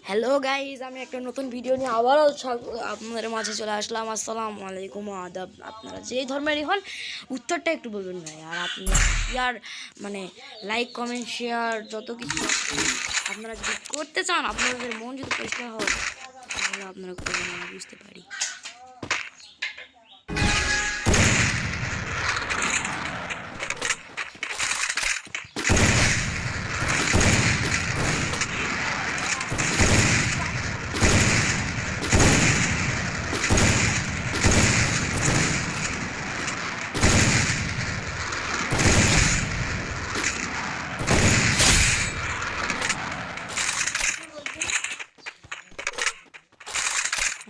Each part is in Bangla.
হ্যালো গাইজ, আমি একটা নতুন ভিডিও নিয়ে আবারও আপনাদের মাঝে চলে আসলাম। আসসালামু আলাইকুম, আদাব। আপনারা যেই ধর্মেরই হন উত্তরটা একটু বলবেন ভাই। আর আপনি শেয়ার মানে লাইক কমেন্ট শেয়ার যত কিছু আপনারা যদি করতে চান, আপনাদের মন যদি পরিষ্কার হয় তাহলে আপনারা করবেন, আমি বুঝতে পারি।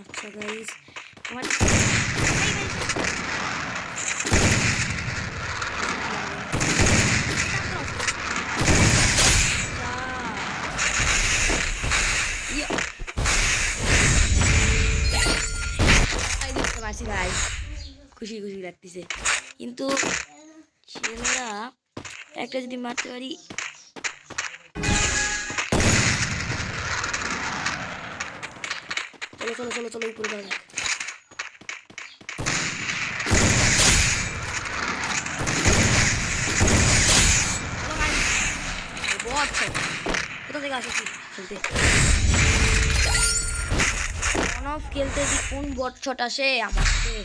আচ্ছা গাইজ, আমার মাসি ভাই খুশি খুশি লাগতেছে, কিন্তু ছেলেরা একটা যদি মারতে পারি। চলো চলো চলো চলো উপরে যাওয়া যাক। কোথা থেকে আসে খেলতে খেলতে যে কোন বট শট আসে আমাকে।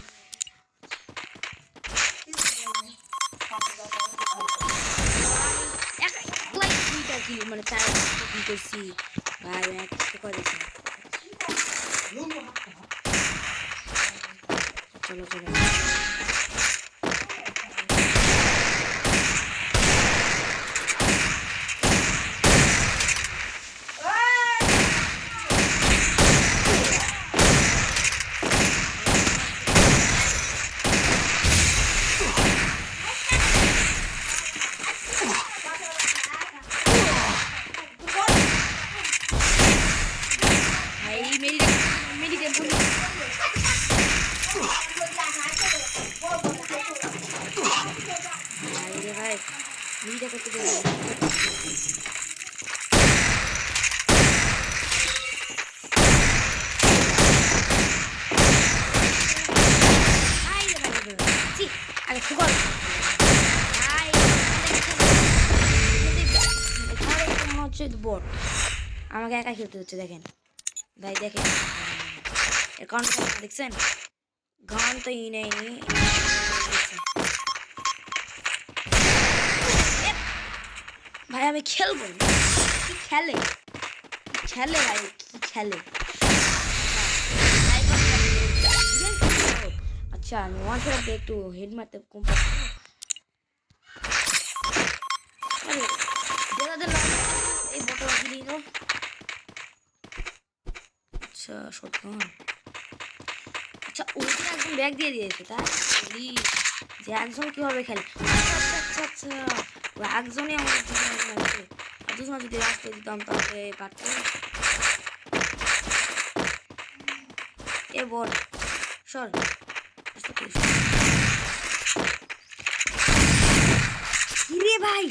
মানে কি করছি ভাই, করেছি। চলো চলো ভাই, মেডিকেল ভাই মিডিটা করতে দেবে। আরে ফুকল হচ্ছে বট, আমাকে একা খেলতে হচ্ছে। দেখেন ভাই, দেখেন এর কারণ দেখছেন, গান তো ই নেই। ভাই আমি খেলবো, কি খেলে খেলে ভাই, কি খেলে। আচ্ছা আমি ওয়ান শট দিয়ে একটু হেড মারতে কম পাচ্ছি। এই বটটা দিয়ে দাও। আচ্ছা শটগান, আচ্ছা ওইটা একদম ব্যাগ দিয়ে দিয়েছে তাই যে একজন কিভাবে খেলে। আচ্ছা আচ্ছা আচ্ছা ও একজনই আমাদের দুজনে দুজনে যদি রাস্তায় দিতাম তাহলে পারতাম। এ বল সর কিরে ভাই।